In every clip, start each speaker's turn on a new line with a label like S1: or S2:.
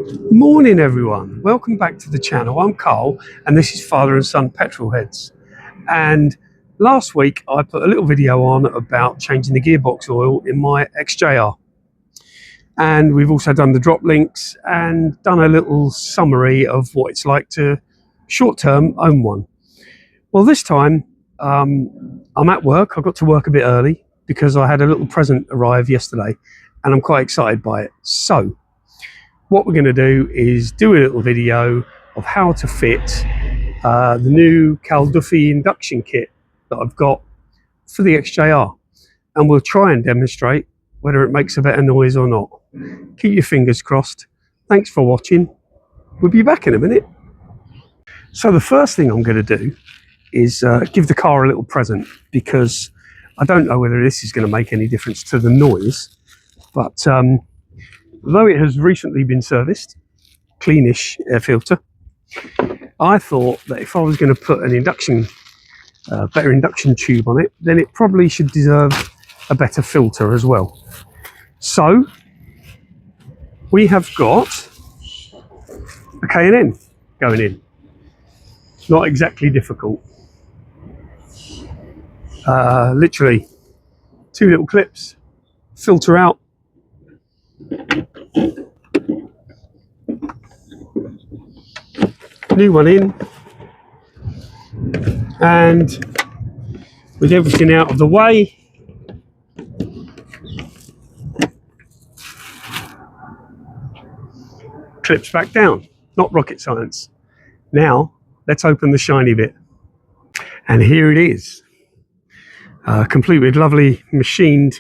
S1: Morning everyone, welcome back to the channel. I'm Carl and this is Father and Son Petrolheads. And last week I put a little video on about changing the gearbox oil in my XJR. And we've also done the drop links and done a little summary of what it's like to short-term own one. Well, this time I'm at work. I got to work a bit early because I had a little present arrive yesterday and I'm quite excited by it. So what we're going to do is do a little video of how to fit the new Caldoofy induction kit that I've got for the XJR, and we'll try and demonstrate whether it makes a better noise or not. Keep your fingers crossed. Thanks for watching. We'll be back in a minute. So the first thing I'm going to do is give the car a little present, because I don't know whether this is going to make any difference to the noise, but although it has recently been serviced, cleanish air filter, I thought that if I was going to put an better induction tube on it, then it probably should deserve a better filter as well. So we have got a K&N going in. Not exactly difficult. Literally 2 little clips, filter out. New one in, and with everything out of the way, clips back down. Not rocket science. Now let's open the shiny bit, and here it is, complete with lovely machined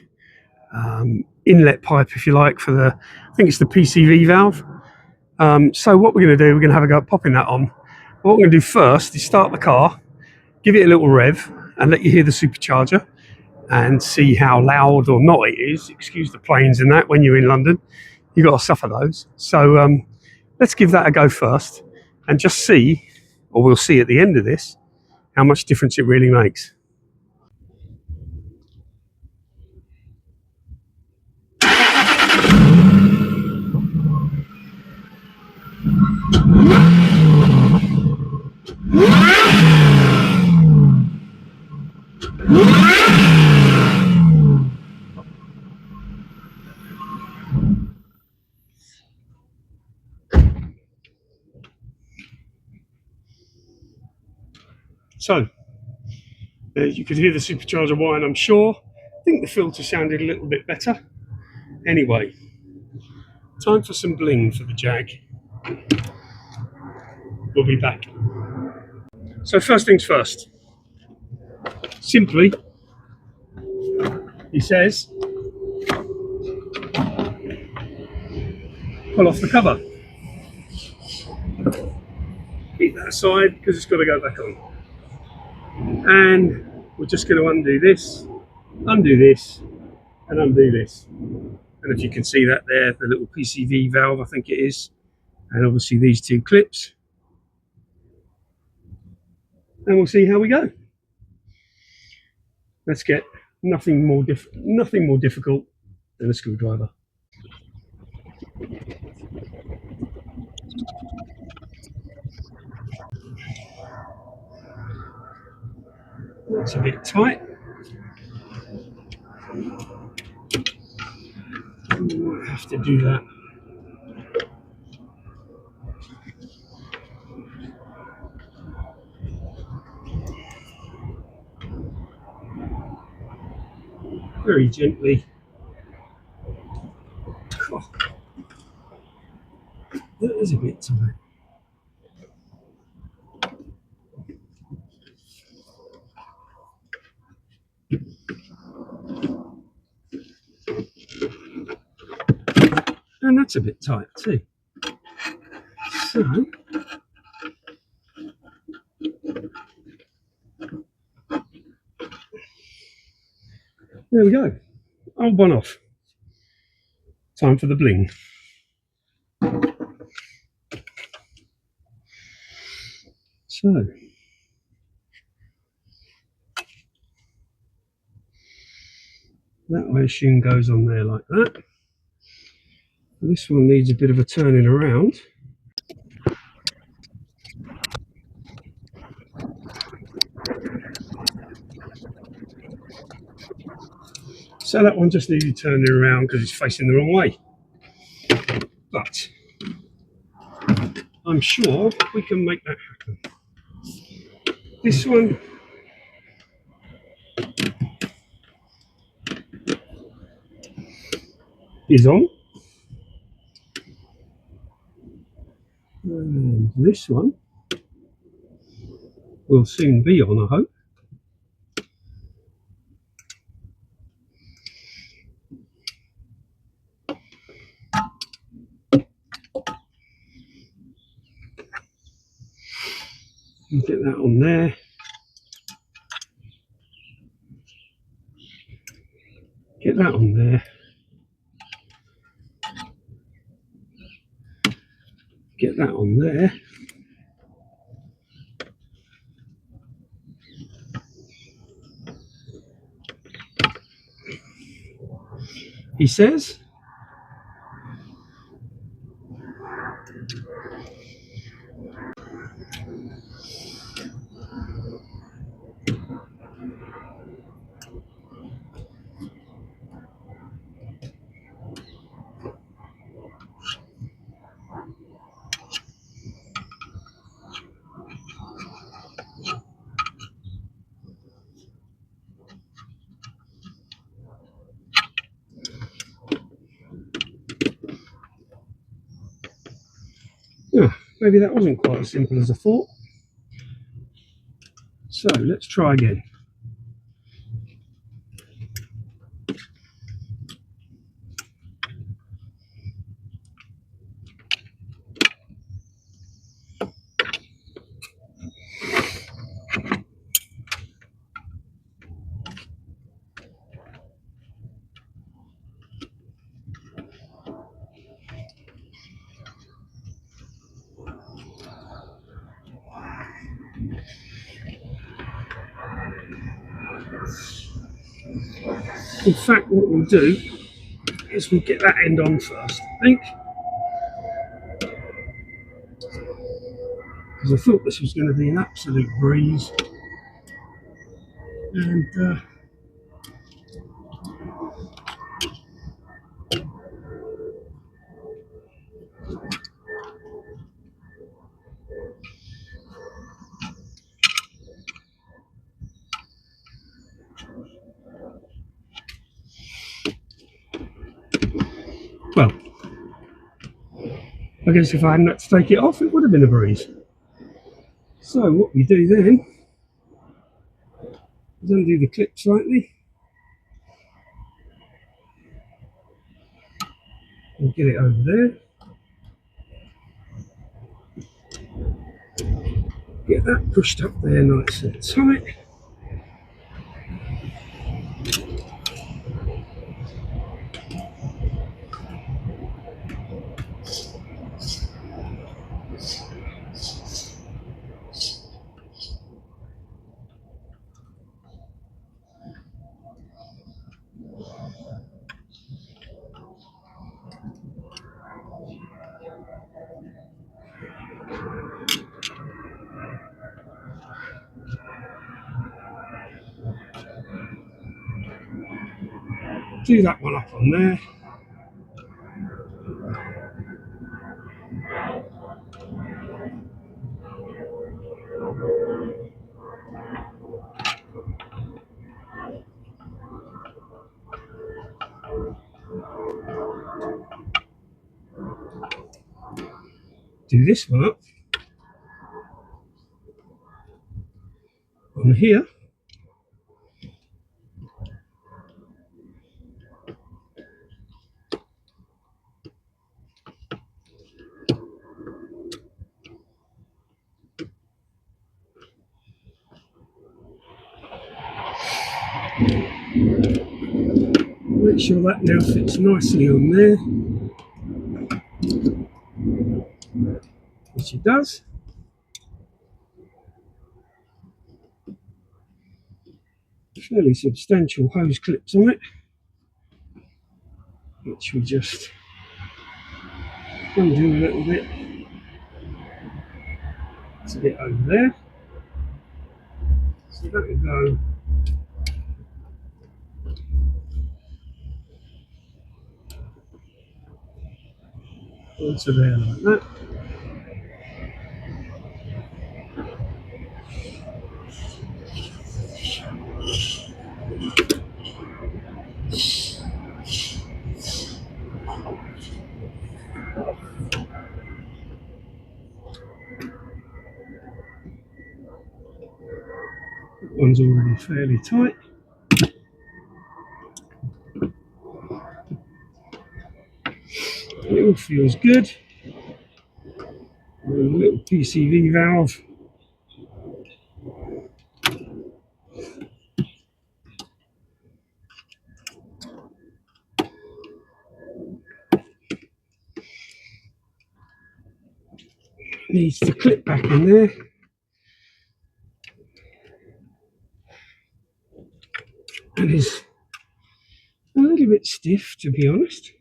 S1: inlet pipe, if you like, for the, I think it's the PCV valve. So what we're going to do, we're going to have a go at popping that on. What we're going to do first is start the car, give it a little rev, and let you hear the supercharger and see how loud or not it is. Excuse the planes and that, when you're in London, you've got to suffer those. So let's give that a go first and just see, or we'll see at the end of this, how much difference it really makes. So, you could hear the supercharger whine, I'm sure. I think the filter sounded a little bit better. Anyway, time for some bling for the Jag. We'll be back. So first things first. Simply, he says, pull off the cover. Keep that aside because it's got to go back on. And we're just going to undo this, and undo this. And if you can see that there, the little PCV valve, I think it is. And obviously these 2 clips. And we'll see how we go. Let's get nothing more difficult than a screwdriver. That's a bit tight. We'll have to do that. Very gently. Oh, that is a bit tight. And that's a bit tight too. So there we go. Old one off. Time for the bling. So that, I assume, goes on there like that. This one needs a bit of a turning around. So that one just needed turning around because it's facing the wrong way. But I'm sure we can make that happen. This one is on. And this one will soon be on, I hope. Get that on there. Get that on there. Get that on there. He says. Yeah, maybe that wasn't quite as simple as I thought. So let's try again. In fact, what we'll do is we'll get that end on first, I think. Because I thought this was going to be an absolute breeze. And well, I guess if I hadn't had to take it off, it would have been a breeze. So what we do then is undo the clip slightly and get it over there. Get that pushed up there nice and tight. Do that one up on there. Do this one up on here. Make sure that now fits nicely on there, which it does. Fairly substantial hose clips on it, which we just undo a little bit to get over there. So that will go onto there like that. That one's already fairly tight. It all feels good. A little PCV valve. Needs to clip back in there. And is a little bit stiff, to be honest.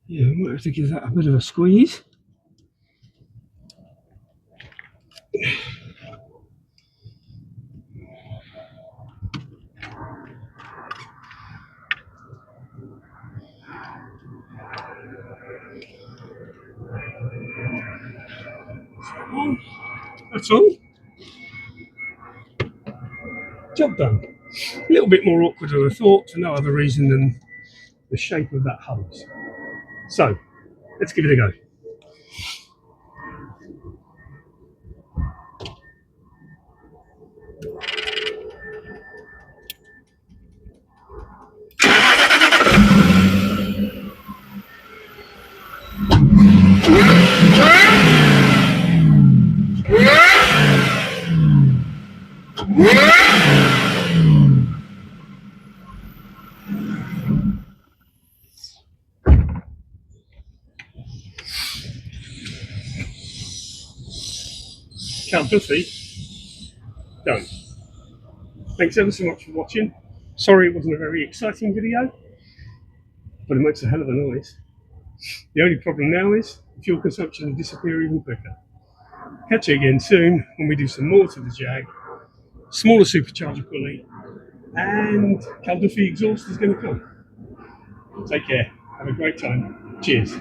S1: Yeah, I might have to give that a bit of a squeeze. That's all. Job done. A little bit more awkward than I thought, for no other reason than the shape of that hose. So, let's give it a go. Caldoofy, done. Thanks ever so much for watching. Sorry it wasn't a very exciting video, but it makes a hell of a noise. The only problem now is fuel consumption will disappear even quicker. Catch you again soon when we do some more to the Jag, smaller supercharger pulley, and Caldoofy exhaust is going to come. Take care. Have a great time. Cheers.